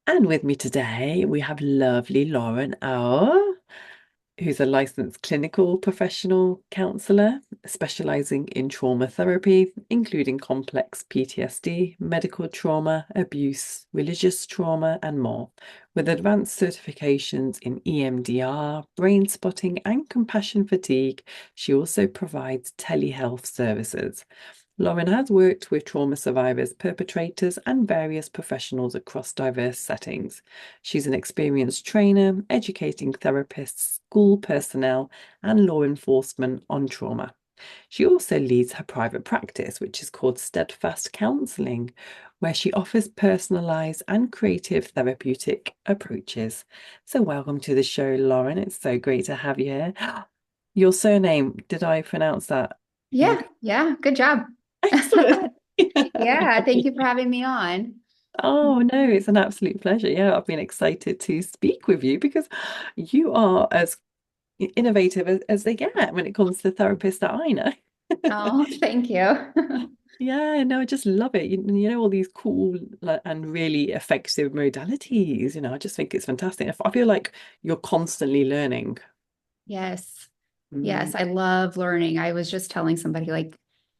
And with me today, we have lovely Lauren Auer, who's a licensed clinical professional counselor specializing in trauma therapy, including complex PTSD, medical trauma, abuse, religious trauma, and more. With advanced certifications in EMDR, brain spotting, and compassion fatigue, she also provides telehealth services. Lauren has worked with trauma survivors, perpetrators, and various professionals across diverse settings. She's an experienced trainer, educating therapists, school personnel, and law enforcement on trauma. She also leads her private practice, which is called Steadfast Counseling, where she offers personalized and creative therapeutic approaches. So, welcome to the show, Lauren. It's so great to have you here. Your surname, did I pronounce that? Yeah, yeah, good job. Excellent. Yeah, thank you for having me on. Oh no, it's an absolute pleasure. Yeah, I've been excited to speak with you because you are as innovative as they get when it comes to therapists that I know. Oh, thank you. Yeah, no, I just love it. You know, all these cool and really effective modalities. I just think it's fantastic. I feel like you're constantly learning. Yes. Mm. Yes, I love learning. I was just telling somebody like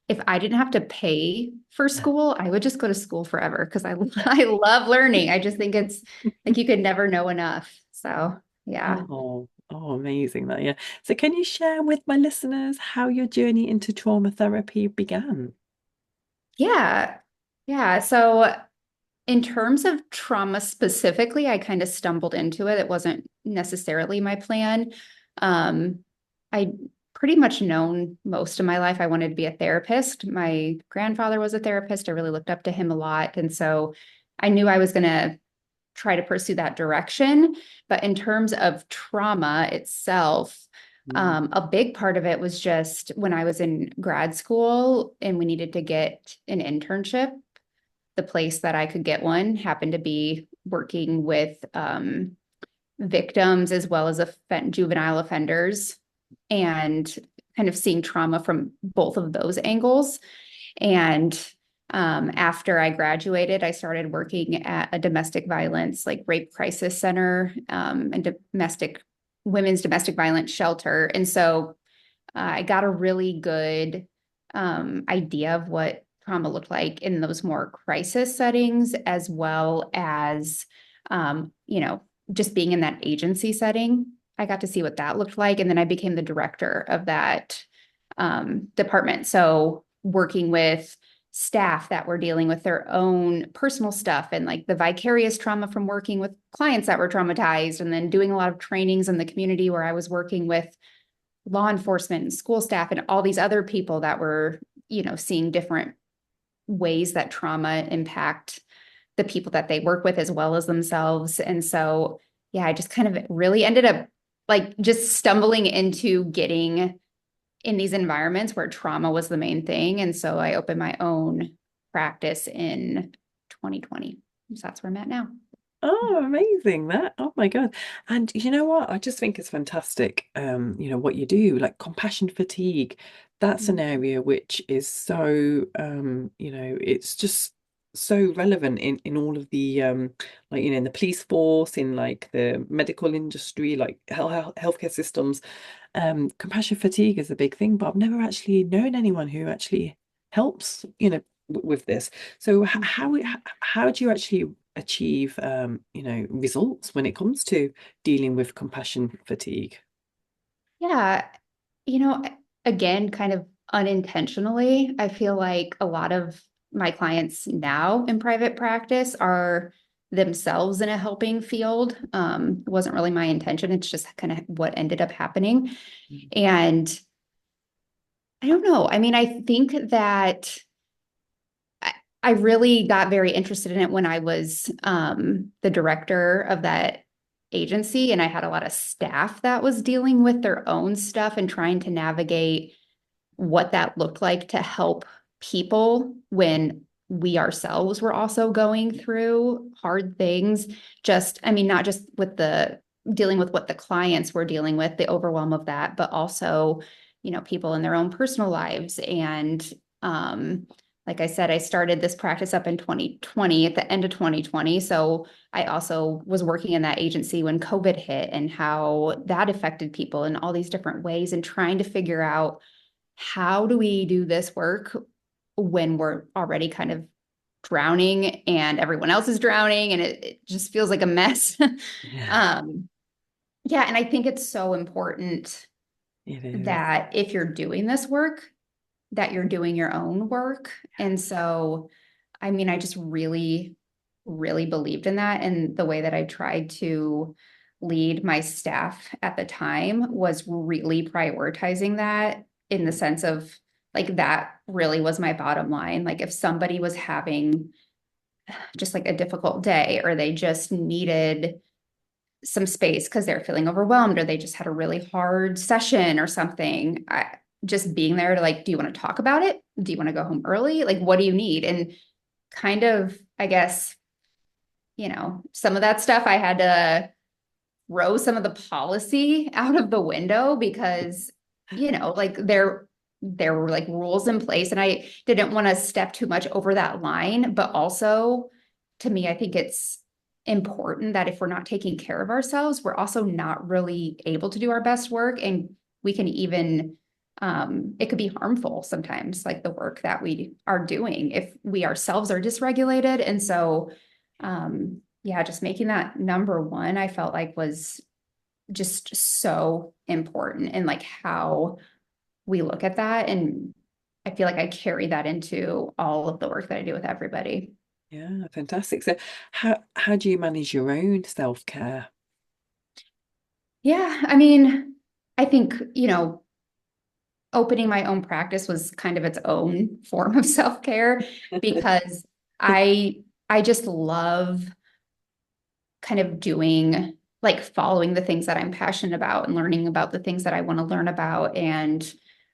if I didn't have to pay for school, I would just go to school forever because I I love learning. I just think it's like you could never know enough. So, yeah. Oh, amazing that, yeah. So can you share with my listeners how your journey into trauma therapy began? Yeah. Yeah. So, in terms of trauma specifically, I kind of stumbled into it. It wasn't necessarily my plan. I pretty much known most of my life I wanted to be a therapist. My grandfather was a therapist. I really looked up to him a lot. And so I knew I was going to try to pursue that direction. But in terms of trauma itself, Mm. a big part of it was just when I was in grad school and we needed to get an internship. The place that I could get one happened to be working with victims as well as juvenile offenders and kind of seeing trauma from both of those angles. And after I graduated, I started working at a domestic violence, like rape crisis center and women's domestic violence shelter. And so I got a really good idea of what trauma looked like in those more crisis settings, as well as, just being in that agency setting. I got to see what that looked like. And then I became the director of that department. So working with staff that were dealing with their own personal stuff and like the vicarious trauma from working with clients that were traumatized, and then doing a lot of trainings in the community where I was working with law enforcement and school staff and all these other people that were, seeing different ways that trauma impact the people that they work with as well as themselves. And so, yeah, I just kind of really ended up like just stumbling into getting in these environments where trauma was the main thing. And so I opened my own practice in 2020. So that's where I'm at now. Oh, amazing that. Oh my God. And you know what? I just think it's fantastic. What you do, like compassion fatigue, that's an area which is so it's just so relevant in all of the like in the police force, in like the medical industry, like healthcare systems. Compassion fatigue is a big thing, but I've never actually known anyone who actually helps, with this. So how do you actually achieve results when it comes to dealing with compassion fatigue? Yeah, you know, again, kind of unintentionally, I feel like a lot of my clients now in private practice are themselves in a helping field. It wasn't really my intention. It's just kind of what ended up happening. And I don't know. I mean, I think that I, I really got very interested in it when I was the director of that agency, and I had a lot of staff that was dealing with their own stuff and trying to navigate what that looked like to help people when we ourselves were also going through hard things. Just, I mean, not just with the dealing with what the clients were dealing with, the overwhelm of that, but also, people in their own personal lives and like I said, I started this practice up in 2020, at the end of 2020. So I also was working in that agency when COVID hit and how that affected people in all these different ways, and trying to figure out, how do we do this work when we're already kind of drowning and everyone else is drowning, and it just feels like a mess. Yeah, um, yeah, and I think it's so important it is. that if you're doing this work, that you're doing your own work. And so, I mean, I just really, really believed in that. And the way that I tried to lead my staff at the time was really prioritizing that, in the sense of, like, that really was my bottom line. Like, if somebody was having just like a difficult day, or they just needed some space because they're feeling overwhelmed, or they just had a really hard session or something, just being there to, like, do you want to talk about it? Do you want to go home early? Like, what do you need? And kind of, I guess, some of that stuff I had to throw some of the policy out of the window, because, like, there were like rules in place, and I didn't want to step too much over that line. But also, to me, I think it's important that if we're not taking care of ourselves, we're also not really able to do our best work. And we can even, it could be harmful sometimes, like the work that we are doing, if we ourselves are dysregulated. And so, yeah, just making that number one, I felt like was just so important, and like how we look at that. And I feel like I carry that into all of the work that I do with everybody. Yeah, fantastic. So how do you manage your own self-care? Yeah, I mean, I think, opening my own practice was kind of its own form of self-care, because I just love kind of doing, like, following the things that I'm passionate about and learning about the things that I want to learn about. And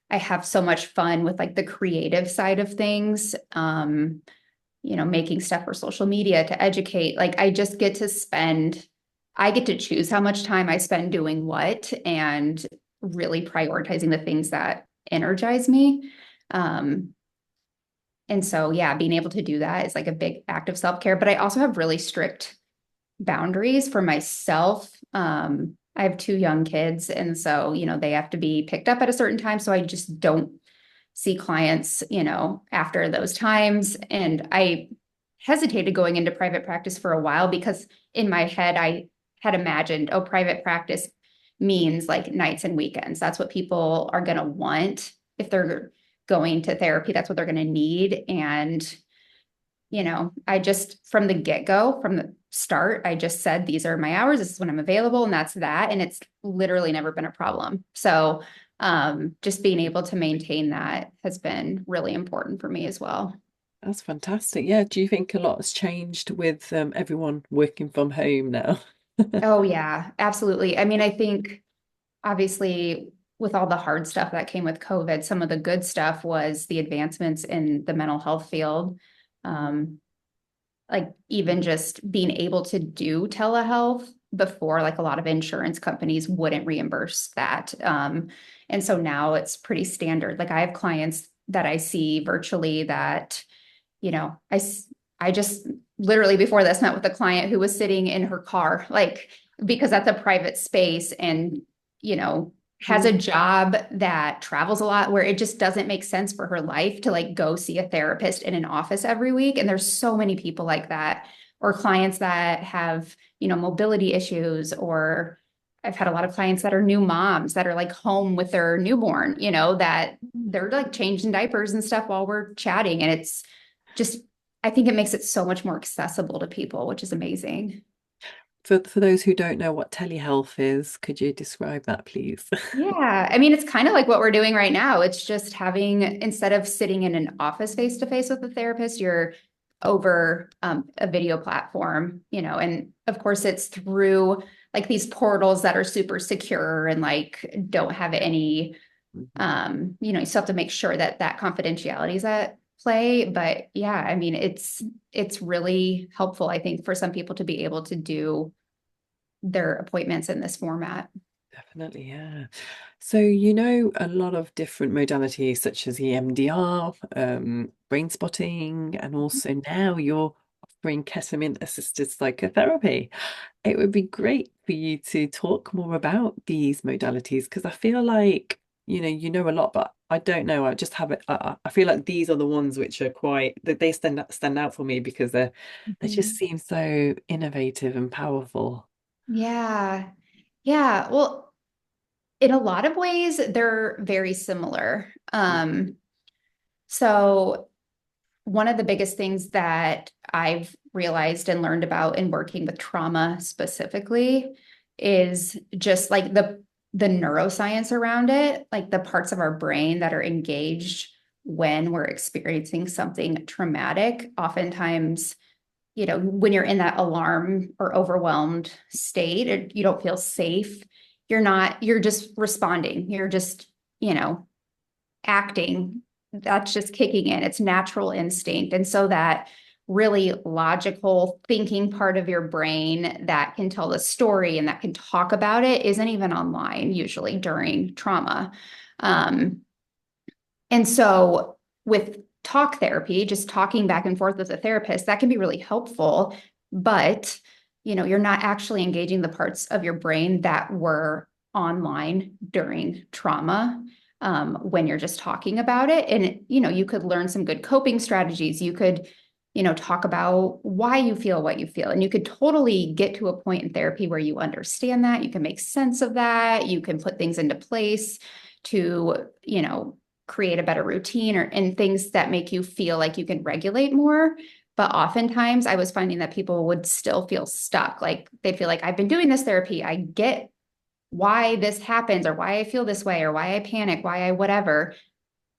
I have so much fun with, like, the creative side of things. Making stuff for social media to educate. Like, I get to choose how much time I spend doing what, and really prioritizing the things that energize me. Um, and so, yeah, being able to do that is like a big act of self-care. But I also have really strict boundaries for myself. I have two young kids, and so, they have to be picked up at a certain time. So I just don't see clients, after those times. And I hesitated going into private practice for a while, because in my head, I had imagined, oh, private practice means like nights and weekends. That's what people are going to want if they're going to therapy. That's what they're going to need. And, I just, from the get-go, from the start, I just said, these are my hours. This is when I'm available. And that's that. And it's literally never been a problem. So just being able to maintain that has been really important for me as well. That's fantastic. Yeah, do you think a lot has changed with everyone working from home now? Oh yeah, absolutely. I mean, I think obviously with all the hard stuff that came with COVID, some of the good stuff was the advancements in the mental health field. Um, like, even just being able to do telehealth before, like, a lot of insurance companies wouldn't reimburse that. And so now it's pretty standard. Like, I have clients that I see virtually that, you know, I, I just literally before this met with a client who was sitting in her car, like, because that's a private space, and, has a Mm. job that travels a lot, where it just doesn't make sense for her life to, like, go see a therapist in an office every week. And there's so many people like that, or clients that have, mobility issues, or I've had a lot of clients that are new moms that are, like, home with their newborn, that they're, like, changing diapers and stuff while we're chatting. And it's just, I think it makes it so much more accessible to people, which is amazing. For those who don't know what telehealth is, could you describe that, please? Yeah. I mean, it's kind of like what we're doing right now. It's just having, instead of sitting in an office face to face with a therapist, you're over a video platform, and of course it's through, like, these portals that are super secure and, like, don't have any, Mhm. you still have to make sure that that confidentiality is at play. But yeah, I mean, it's really helpful, I think, for some people to be able to do their appointments in this format. Definitely, yeah. So, you know, a lot of different modalities such as EMDR, brain spotting, and also now you're offering ketamine-assisted psychotherapy. It would be great for you to talk more about these modalities because I feel like, you know a lot, but I don't know. I just have it. I feel like these are the ones which are quite that they stand out for me because they just Mhm. seem so innovative and powerful. Yeah. Yeah. Well, in a lot of ways, they're very similar. So one of the biggest things that I've realized and learned about in working with trauma specifically is just like the neuroscience around it, like the parts of our brain that are engaged when we're experiencing something traumatic. Oftentimes, when you're in that alarm or overwhelmed state, or you don't feel safe, you're just responding. You're just, you know, acting. That's just kicking in. It's natural instinct. And so that really logical thinking part of your brain that can tell the story and that can talk about it isn't even online usually during trauma. Um, and so with talk therapy, just talking back and forth with a therapist, that can be really helpful. But, you're not actually engaging the parts of your brain that were online during trauma when you're just talking about it. And, you could learn some good coping strategies. You could, talk about why you feel what you feel. And you could totally get to a point in therapy where you understand that. You can make sense of that. You can put things into place to, create a better routine or and things that make you feel like you can regulate more. But oftentimes I was finding that people would still feel stuck. Like they'd feel like I've been doing this therapy. I get why this happens or why I feel this way or why I panic, why I whatever.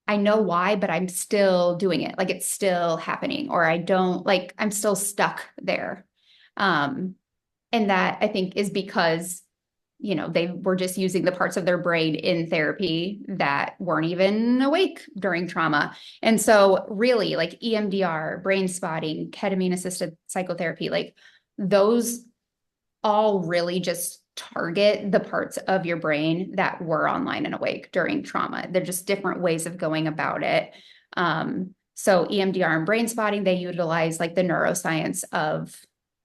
I know why, but I'm still doing it. Like it's still happening, or I don't like I'm still stuck there. Um, and that I think is because they were just using the parts of their brain in therapy that weren't even awake during trauma. And so, really, like EMDR, brain spotting, ketamine assisted psychotherapy, like those all really just target the parts of your brain that were online and awake during trauma. They're just different ways of going about it. So EMDR and brain spotting, they utilize like the neuroscience of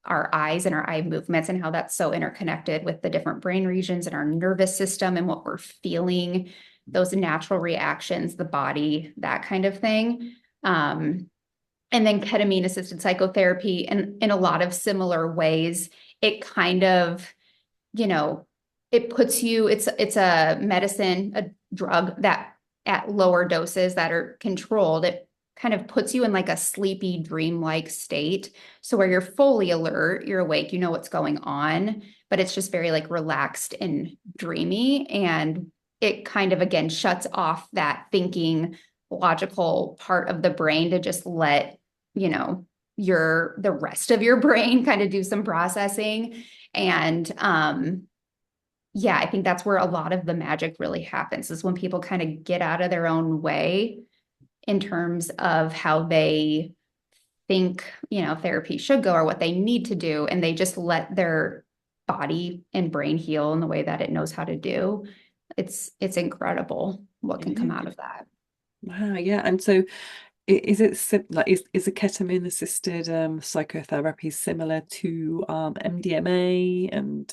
our eyes and our eye movements and how that's so interconnected with the different brain regions and our nervous system and what we're feeling, those natural reactions, the body, that kind of thing. And then ketamine assisted psychotherapy, and in a lot of similar ways, it kind of, you know, it puts you, it's a medicine, a drug that at lower doses that are controlled, it kind of puts you in like a sleepy, dreamlike state. So where you're fully alert, you're awake, you know what's going on, but it's just very like relaxed and dreamy. And it kind of again shuts off that thinking logical part of the brain to just let, you know, the rest of your brain kind of do some processing. And yeah, I think that's where a lot of the magic really happens is when people kind of get out of their own way in terms of how they think, therapy should go or what they need to do, and they just let their body and brain heal in the way that it knows how to do. It's incredible what can come out Yeah. of that. Wow, yeah. And so is it like is a ketamine assisted psychotherapy similar to MDMA and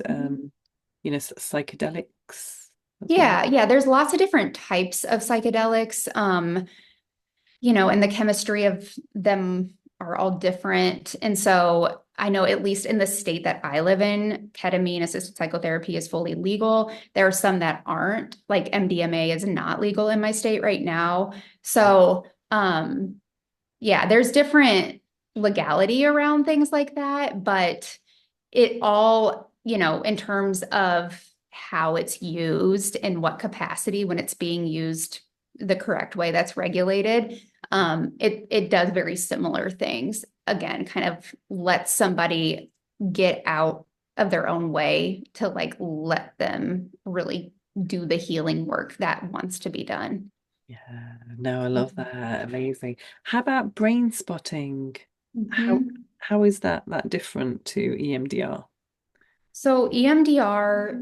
psychedelics as well? Yeah, there's lots of different types of psychedelics. And the chemistry of them are all different. And so I know, at least in the state that I live in, ketamine assisted psychotherapy is fully legal. There are some that aren't, like MDMA is not legal in my state right now. So, yeah, there's different legality around things like that, but it all, in terms of how it's used and what capacity when it's being used the correct way that's regulated, it does very similar things. Again, kind of let somebody get out of their own way to like let them really do the healing work that wants to be done. Yeah, no, I love that. Amazing. How about brain spotting? How Mhm. how is that different to EMDR? So EMDR,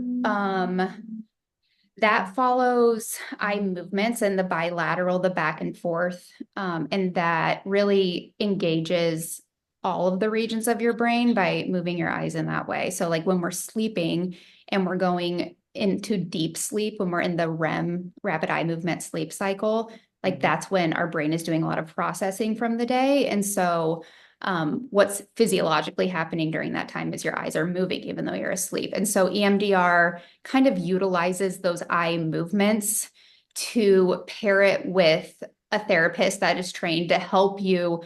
That follows eye movements and the bilateral, the back and forth, and that really engages all of the regions of your brain by moving your eyes in that way. So like when we're sleeping and we're going into deep sleep, when we're in the REM, rapid eye movement sleep cycle, like that's when our brain is doing a lot of processing from the day. And so what's physiologically happening during that time is your eyes are moving even though you're asleep. And so EMDR kind of utilizes those eye movements to pair it with a therapist that is trained to help you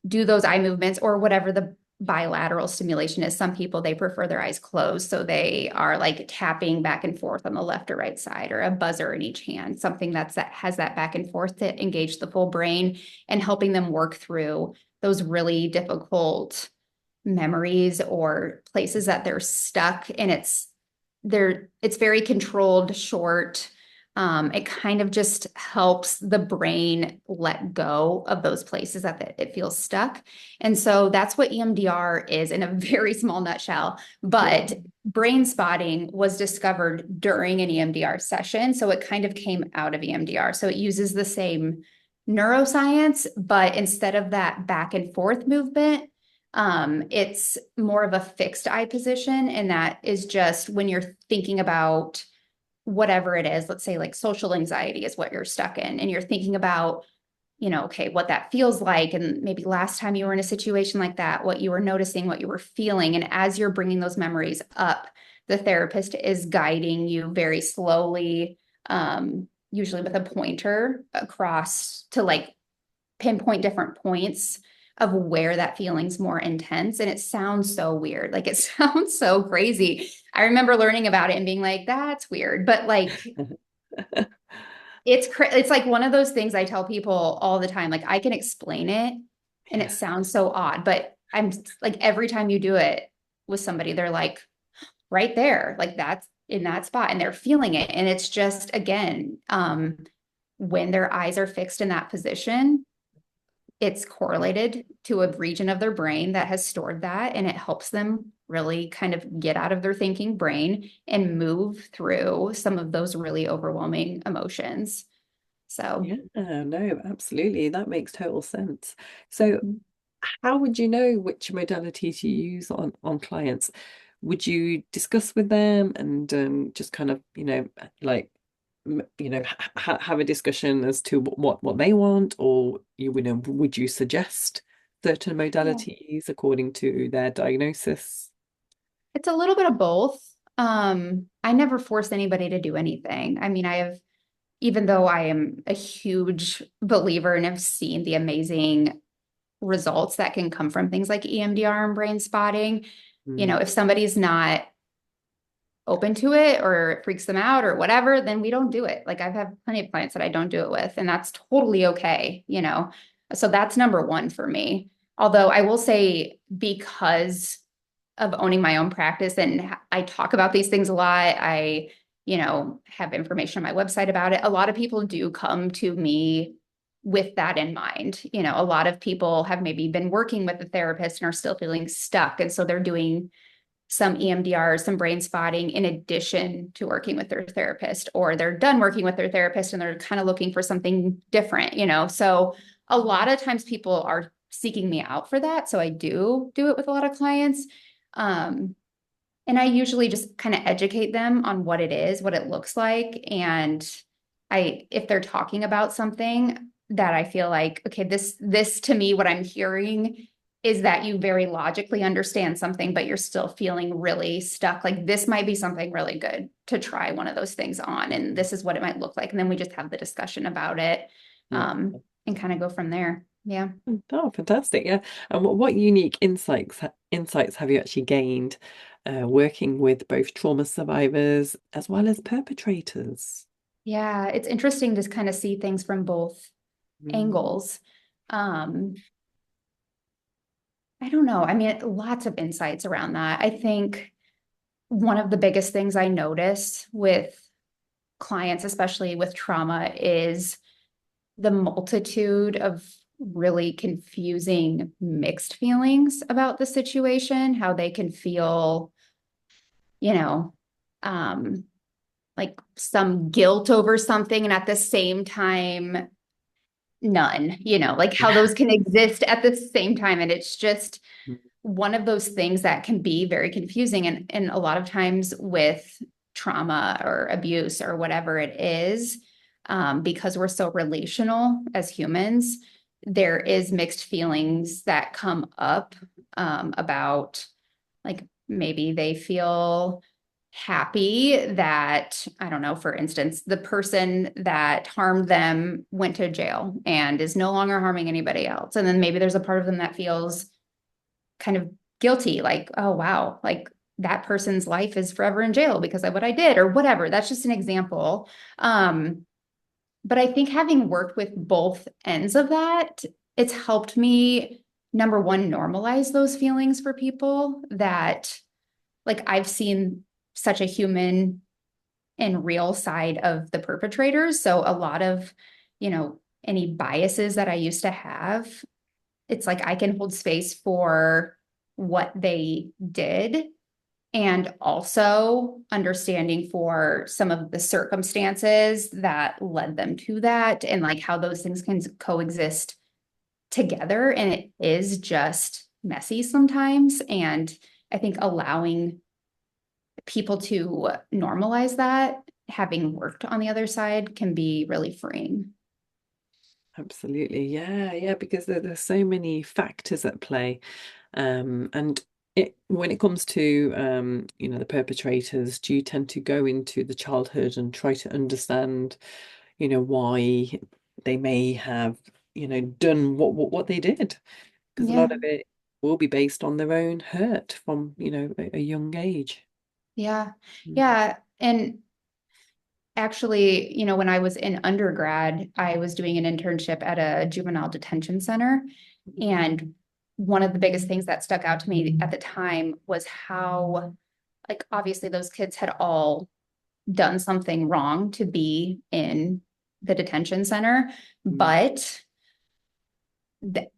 do those eye movements or whatever the bilateral stimulation is. Some people, they prefer their eyes closed, so they are like tapping back and forth on the left or right side, or a buzzer in each hand, something that has that back and forth to engage the full brain and helping them work through those really difficult memories or places that they're stuck. And it's very controlled, short. It kind of just helps the brain let go of those places that it feels stuck. And so that's what EMDR is in a very small nutshell. But brain spotting was discovered during an EMDR session. So it kind of came out of EMDR. So it uses the same neuroscience, but instead of that back and forth movement, it's more of a fixed eye position. And that is just when you're thinking about whatever it is, let's say like social anxiety is what you're stuck in, and you're thinking about, okay, what that feels like. And maybe last time you were in a situation like that, what you were noticing, what you were feeling. And as you're bringing those memories up, the therapist is guiding you very slowly, usually with a pointer across to like pinpoint different points of where that feeling's more intense. And it sounds so weird. Like it sounds so crazy. I remember learning about it and being like, that's weird. But like, it's like one of those things I tell people all the time. Like I can explain it and it sounds so odd, but I'm like, every time you do it with somebody, they're like right there, like that's in that spot and they're feeling it. And it's just, again, when their eyes are fixed in that position, it's correlated to a region of their brain that has stored that, and it helps them really kind of get out of their thinking brain and move through some of those really overwhelming emotions. So, Yeah, no, absolutely. That makes total sense. So how would you know which modality to use on clients? Would you discuss with them and just kind of, like, have a discussion as to what they want, or would you suggest certain modalities according to their diagnosis? it's a little bit of both. I never force anybody to do anything. I mean, even though I am a huge believer and have seen the amazing results that can come from things like EMDR and brain spotting, Mm. if somebody's not open to it or it freaks them out or whatever, then we don't do it. Like I've had plenty of clients that I don't do it with, and that's totally okay. So that's number one for me. Although I will say, because of owning my own practice and I talk about these things a lot, I have information on my website about it. A lot of people do come to me with that in mind. A lot of people have maybe been working with a therapist and are still feeling stuck. And so they're doing some EMDR, some brain spotting in addition to working with their therapist, or they're done working with their therapist and they're kind of looking for something different. So a lot of times people are seeking me out for that. So I do it with a lot of clients. And I usually just kind of educate them on what it is, what it looks like. And if they're talking about something that I feel like, okay, this to me, what I'm hearing is that you very logically understand something, but you're still feeling really stuck. Like this might be something really good to try one of those things on. And this is what it might look like. And then we just have the discussion about it, Yeah. and kind of go from there. Yeah. Oh, fantastic. Yeah. And what unique insights have you actually gained working with both trauma survivors as well as perpetrators? Yeah. It's interesting to kind of see things from both Mm. angles. Um, I don't know. I mean, lots of insights around that. I think one of the biggest things I notice with clients, especially with trauma, is the multitude of really confusing mixed feelings about the situation, how they can feel, you know, um, like some guilt over something, and at the same time, none, like how Yeah. those can exist at the same time. And it's just one of those things that can be very confusing. And a lot of times with trauma or abuse or whatever it is, because we're so relational as humans, there is mixed feelings that come up about, like, maybe they feel happy that, I don't know, for instance, the person that harmed them went to jail and is no longer harming anybody else. And then maybe there's a part of them that feels kind of guilty, like, oh, wow, like that person's life is forever in jail because of what I did or whatever. That's just an example. But I think having worked with both ends of that, it's helped me, number one, normalize those feelings for people that, like, I've seen such a human and real side of the perpetrators. So a lot of, any biases that I used to have, it's like I can hold space for what they did, and also understanding for some of the circumstances that led them to that, and like how those things can coexist together. And it is just messy sometimes. And I think allowing people to normalize that, having worked on the other side, can be really freeing. Absolutely. Yeah, yeah, because there's so many factors at play. And when it comes to the perpetrators, do you tend to go into the childhood and try to understand, why they may have, done what they did? Because a Yeah. lot of it will be based on their own hurt from, a young age. Yeah. Mm. Yeah. And actually, when I was in undergrad, I was doing an internship at a juvenile detention center. And one of the biggest things that stuck out to me at the time was how, like, obviously those kids had all done something wrong to be in the detention center, Mm. but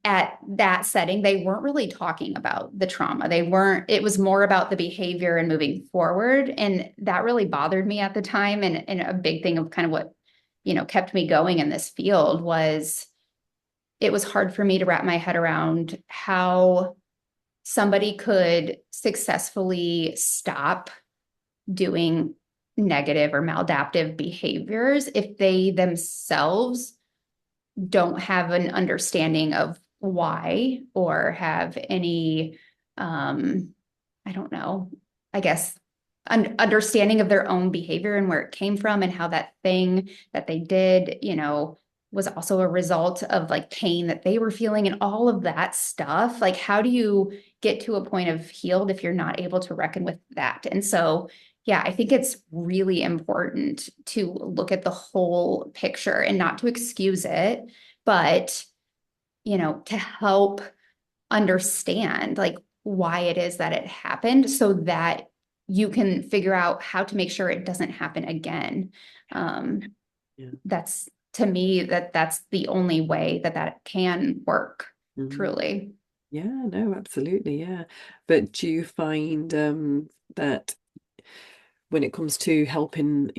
at that setting, they weren't really talking about the trauma. It was more about the behavior and moving forward. And that really bothered me at the time. And a big thing of kind of what, kept me going in this field was, it was hard for me to wrap my head around how somebody could successfully stop doing negative or maladaptive behaviors if they themselves don't have an understanding of why, or have any, I don't know, I guess, understanding of their own behavior and where it came from, and how that thing that they did, was also a result of like pain that they were feeling and all of that stuff. Like, how do you get to a point of healed if you're not able to reckon with that? And so, yeah, I think it's really important to look at the whole picture and not to excuse it, but, to help understand like why it is that it happened, so that you can figure out how to make sure it doesn't happen again. Yeah. That's, to me, that's the only way that that can work, Mm. truly. Yeah, no, absolutely, yeah. But do you find that when it comes to helping,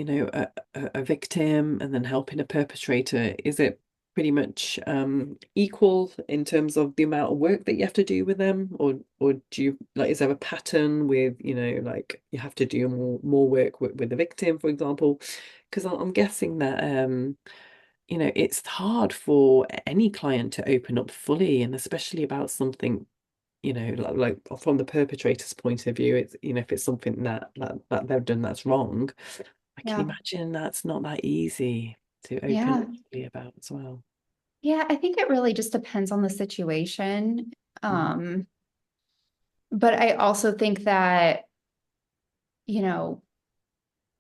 a victim and then helping a perpetrator, is it pretty much equal in terms of the amount of work that you have to do with them, or do you like, is there a pattern with, like you have to do more work with the victim, for example? Because I'm guessing that it's hard for any client to open up fully, and especially about something, like from the perpetrator's point of view, it's, if it's something that they've done that's wrong, I can Yeah. imagine that's not that easy to open Yeah. up fully about as well. Yeah. I think it really just depends on the situation. Mhm. But I also think that, you know,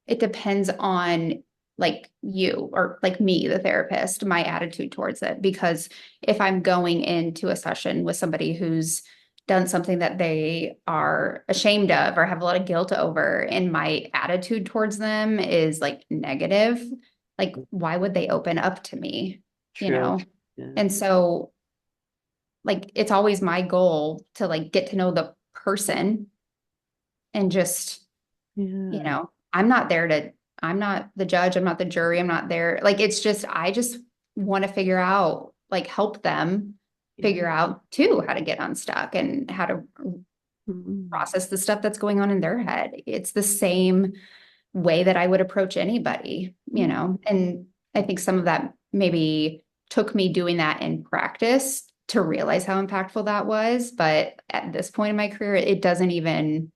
it depends on like you, or like me, the therapist, my attitude towards it. Because if I'm going into a session with somebody who's done something that they are ashamed of or have a lot of guilt over, and my attitude towards them is like negative, like, why would they open up to me, you Sure. know? Yeah. And so, like, it's always my goal to like get to know the person, and just, Yeah. I'm not there to I'm not the judge, I'm not the jury, I'm not there. Like, it's just, I just want to figure out, like, help them Yeah. figure out too how to get unstuck and how to Mm. process the stuff that's going on in their head. It's the same way that I would approach anybody, and I think some of that maybe took me doing that in practice to realize how impactful that was. But at this point in my career, it doesn't even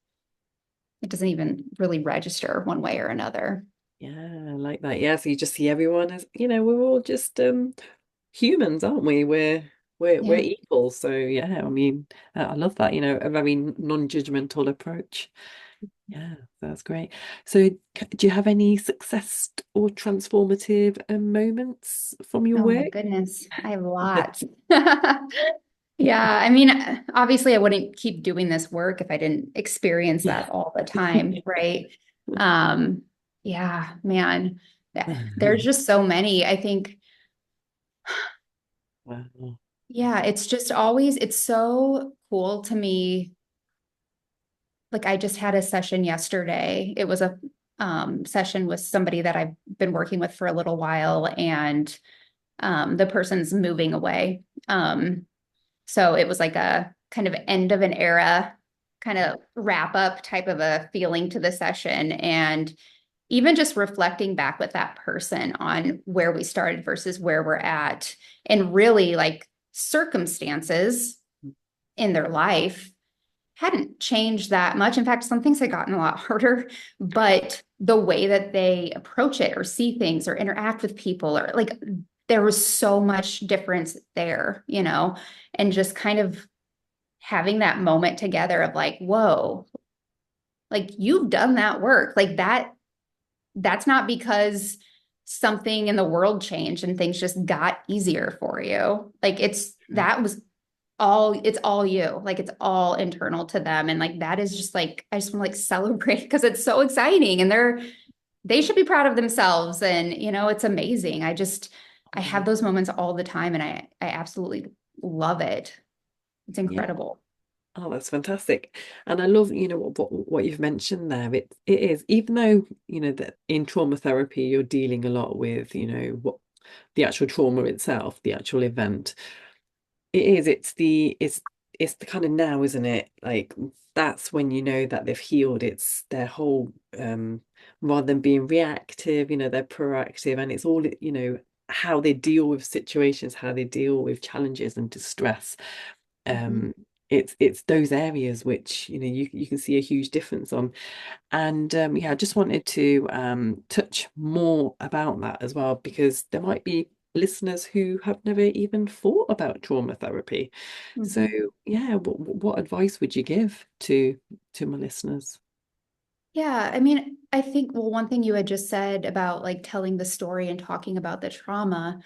really register one way or another. Yeah, I like that. Yeah, so you just see everyone as, we're all just humans, aren't we? We're Yeah. equal. So yeah, I mean, I love that, a very non-judgmental approach. Yeah, that's great. So do you have any success or transformative moments from your Oh my work? goodness, I have lots. Yeah, I mean, obviously I wouldn't keep doing this work if I didn't experience Yeah. that all the time, right? Um, yeah, man, there's just so many. I think, Wow. yeah, it's just always, it's so cool to me. Like, I just had a session yesterday. It was a session with somebody that I've been working with for a little while, and the person's moving away. So it was like a kind of end of an era, kind of wrap up type of a feeling to the session. And even just reflecting back with that person on where we started versus where we're at, and really like circumstances in their life hadn't changed that much. In fact, some things had gotten a lot harder, but the way that they approach it or see things or interact with people, or like, there was so much difference there, and just kind of having that moment together of like, whoa, like, you've done that work. Like, that's not because something in the world changed and things just got easier for you. Like, it's all you. Like, it's all internal to them. And like, that is just like, I just want to like celebrate because it's so exciting, and they should be proud of themselves. And it's amazing. I have those moments all the time, and I absolutely love it. It's Yeah. incredible. Oh, that's fantastic. And I love, what you've mentioned there. It is, even though, that in trauma therapy you're dealing a lot with, what the actual trauma itself, the actual event. It's the kind of now, isn't it? Like that's when you know that they've healed. It's their whole rather than being reactive, they're proactive, and it's all, how they deal with situations, how they deal with challenges and distress. Mhm. um it's those areas which you can see a huge difference on. And yeah, I just wanted to touch more about that as well, because there might be listeners who have never even thought about trauma therapy. So Mhm. yeah, what advice would you give to my listeners? Yeah, I mean, I think, well, one thing you had just said about like telling the story and talking about the trauma,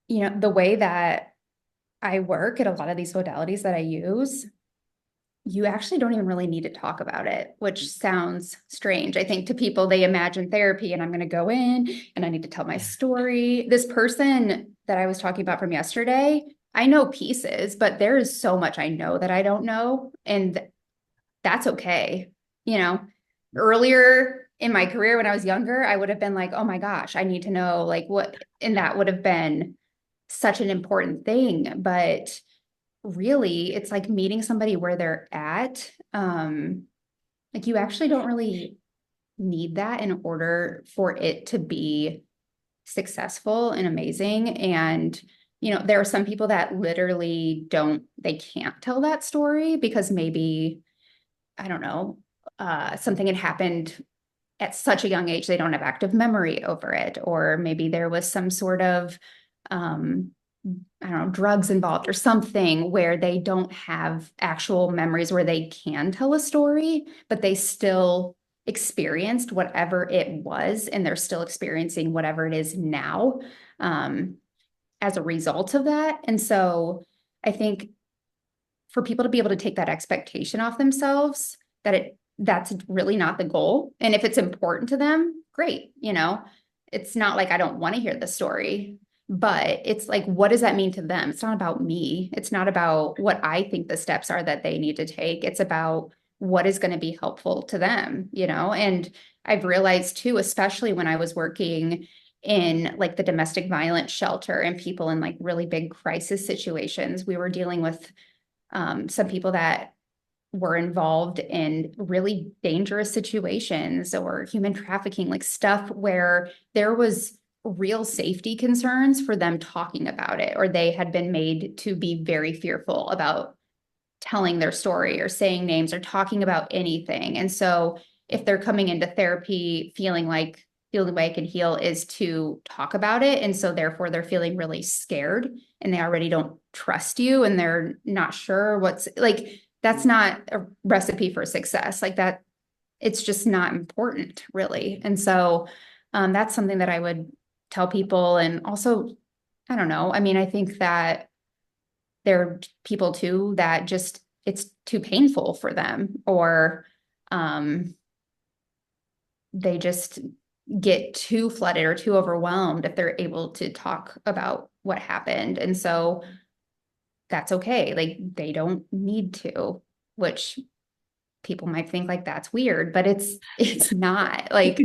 the way that I work at a lot of these modalities that I use, you actually don't even really need to talk about it, which sounds strange. I think to people, they imagine therapy and I'm going to go in and I need to tell my story. This person that I was talking about from yesterday, I know pieces, but there is so much I know that I don't know. And that's okay. You know, Earlier in my career when I was younger, I would have been like, oh my gosh, I need to know like what, and that would have been such an important thing. But really, it's like meeting somebody where they're at. Like, you actually don't really need that in order for it to be successful and amazing. And there are some people that literally they can't tell that story because maybe, I don't know, something had happened at such a young age, they don't have active memory over it. Or maybe there was some sort of, um, I don't know, drugs involved or something where they don't have actual memories where they can tell a story, but they still experienced whatever it was, and they're still experiencing whatever it is now, um, as a result of that. And so I think for people to be able to take that expectation off themselves, that's really not the goal. And if it's important to them, great. It's not like I don't want to hear the story, but it's like, what does that mean to them? It's not about me. It's not about what I think the steps are that they need to take. It's about what is going to be helpful to them, and I've realized too, especially when I was working in like the domestic violence shelter and people in like really big crisis situations, we were dealing with some people that were involved in really dangerous situations or human trafficking, like stuff where there was real safety concerns for them talking about it, or they had been made to be very fearful about telling their story or saying names or talking about anything. And so if they're coming into therapy feeling like the only way I can heal is to talk about it, and so therefore they're feeling really scared and they already don't trust you and they're not sure what's like, that's not a recipe for success. Like that, it's just not important really. And so that's something that I would tell people. And also, I don't know, I mean, I think that there are people too that just it's too painful for them, or they just get too flooded or too overwhelmed if they're able to talk about what happened. And so that's okay. Like they don't need to, which people might think like that's weird, but it's not like,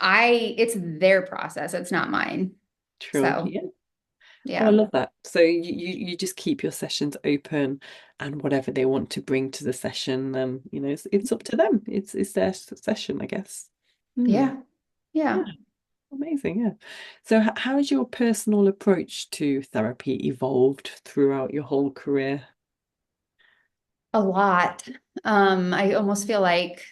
it's their process. It's not mine. True. So Yeah. Oh, I yeah. love that. So you just keep your sessions open, and whatever they want to bring to the session, it's up to them. It's their session, I guess. Hmm. Yeah. Yeah, Yeah. amazing. Yeah. So how has your personal approach to therapy evolved throughout your whole career? A lot. I almost feel like,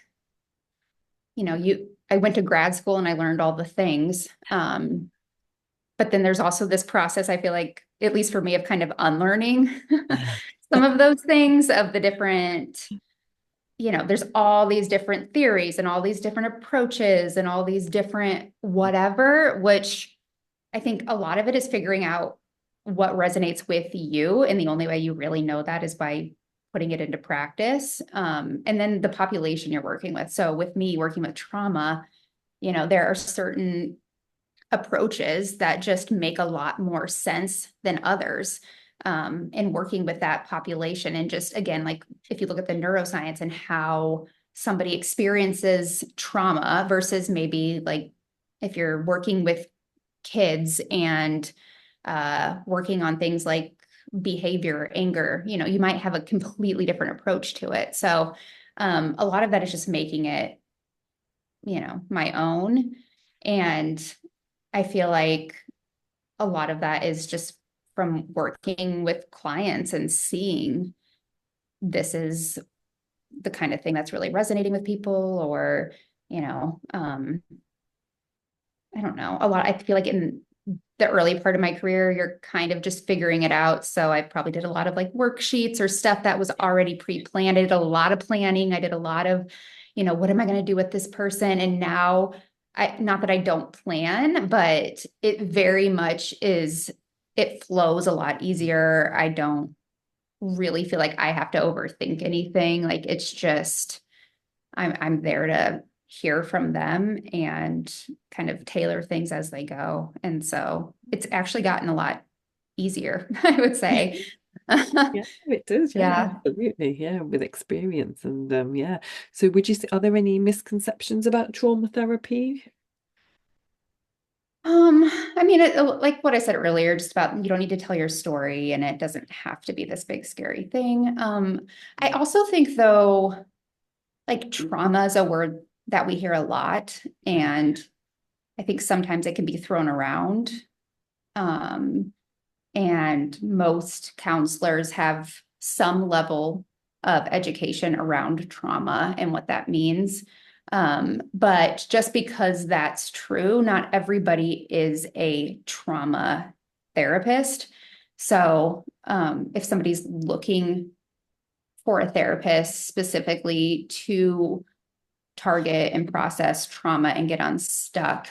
I went to grad school and I learned all the things. But then there's also this process, I feel like, at least for me, of kind of unlearning some of those things of the different, there's all these different theories and all these different approaches and all these different whatever, which I think a lot of it is figuring out what resonates with you. And the only way you really know that is by putting it into practice. And then the population you're working with. So with me working with trauma, there are certain approaches that just make a lot more sense than others in working with that population. And just again, like if you look at the neuroscience and how somebody experiences trauma versus maybe like if you're working with kids and working on things like behavior, anger, you might have a completely different approach to it. So a lot of that is just making it, my own. And I feel like a lot of that is just from working with clients and seeing this is the kind of thing that's really resonating with people, or, I don't know, a lot. I feel like in the early part of my career, you're kind of just figuring it out. So I probably did a lot of like worksheets or stuff that was already pre-planned. I did a lot of planning. I did a lot of, what am I going to do with this person? And now not that I don't plan, but it very much is, it flows a lot easier. I don't really feel like I have to overthink anything. Like it's just, I'm there to hear from them and kind of tailor things as they go. And so it's actually gotten a lot easier, I would say. Yeah, it does. Yeah, Yeah. absolutely. Yeah, with experience and yeah. So would you say, are there any misconceptions about trauma therapy? I mean, like what I said earlier, just about you don't need to tell your story and it doesn't have to be this big scary thing. I also think though, like trauma is a word that we hear a lot, and I think sometimes it can be thrown around. Um, and most counselors have some level of education around trauma and what that means. But just because that's true, not everybody is a trauma therapist. So if somebody's looking for a therapist specifically to target and process trauma and get unstuck,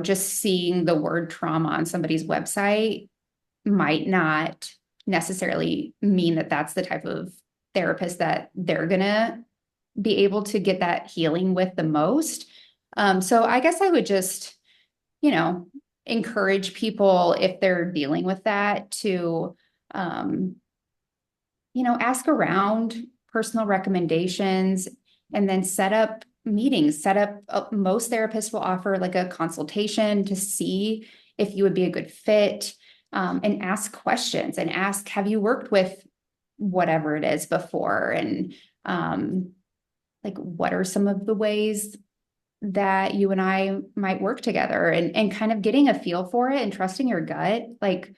just seeing the word trauma on somebody's website might not necessarily mean that that's the type of therapist that they're going to be able to get that healing with the most. So I guess I would just, you know, encourage people if they're dealing with that to, ask around personal recommendations, and then set up meetings. Most therapists will offer like a consultation to see if you would be a good fit, and ask questions and ask, have you worked with whatever it is before? And like, what are some of the ways that you and I might work together, and kind of getting a feel for it and trusting your gut. Like,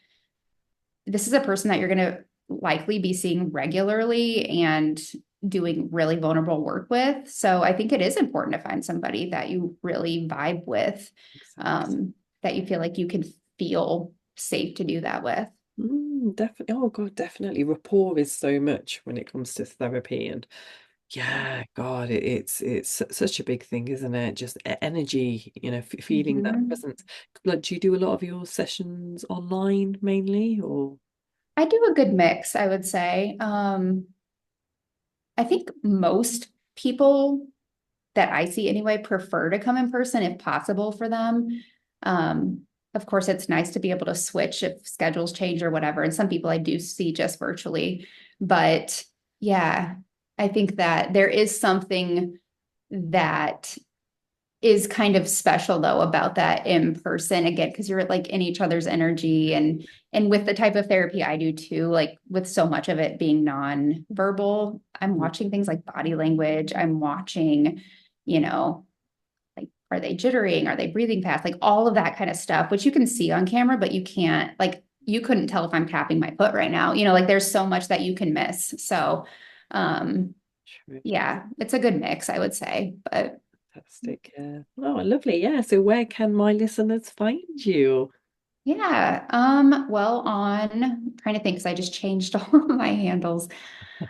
this is a person that you're going to likely be seeing regularly and doing really vulnerable work with. So I think it is important to find somebody that you really vibe with, Exactly. that you feel like you can feel safe to do that with. Definitely. Oh God, definitely. Rapport is so much when it comes to therapy, and yeah, God, it's such a big thing, isn't it? Just energy, feeling that Mhm. presence. Like, do you do a lot of your sessions online mainly, or? I do a good mix, I would say. I think most people that I see anyway prefer to come in person if possible for them. Um, of course, it's nice to be able to switch if schedules change or whatever. And some people I do see just virtually. But yeah, I think that there is something that is kind of special though about that in person again, because you're like in each other's energy, and with the type of therapy I do too, like with so much of it being non-verbal, I'm Mm. watching things like body language. I'm watching, you know, like, are they jittering? Are they breathing fast? Like all of that kind of stuff, which you can see on camera, but you can't, like, you couldn't tell if I'm tapping my foot right now. Like there's so much that you can miss. So, um, True. yeah, it's a good mix, I would say. But Fantastic. Yeah. Oh, lovely. Yeah. So where can my listeners find you? yeah, well, I'm trying to think because I just changed all of my handles.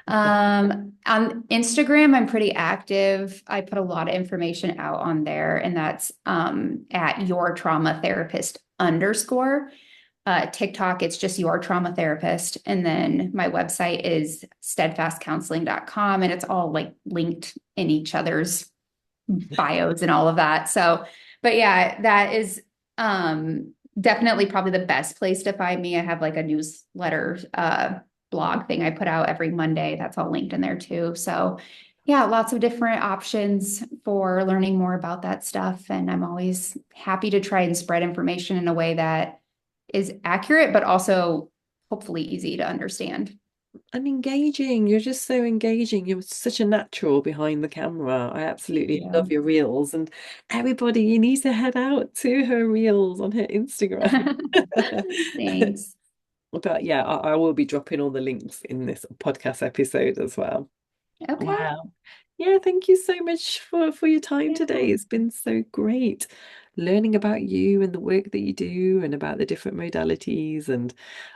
On Instagram, I'm pretty active. I put a lot of information out on there, and that's at your trauma therapist underscore. TikTok, it's just your trauma therapist. And then my website is steadfastcounseling.com, and it's all like linked in each other's bios and all of that. So, but yeah, that is definitely probably the best place to find me. I have like a newsletter blog thing I put out every Monday. That's all linked in there too. So yeah, lots of different options for learning more about that stuff. And I'm always happy to try and spread information in a way that is accurate, but also hopefully easy to understand. And engaging. You're just so engaging. You're such a natural behind the camera. I Thank absolutely love you. your reels. And everybody, you need to head out to her reels on her Instagram. Thanks. But yeah, I will be dropping all the links in this podcast episode as well. Okay. Wow. Yeah, thank you so much for your time today. Yeah. It's been so great learning about you and the work that you do and about the different modalities. And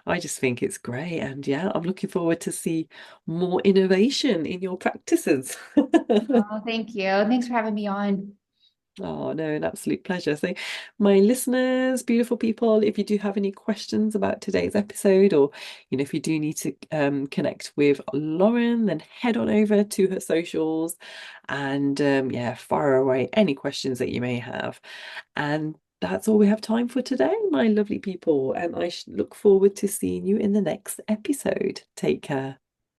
I just think it's great. And yeah, I'm looking forward to see more innovation in your practices. Oh, thank you. Thanks for having me on. Oh, no, an absolute pleasure. So, my listeners, beautiful people, if you do have any questions about today's episode, or if you do need to connect with Lauren, then head on over to her socials and yeah, fire away any questions that you may have. And that's all we have time for today, my lovely people. And I look forward to seeing you in the next episode. Take care.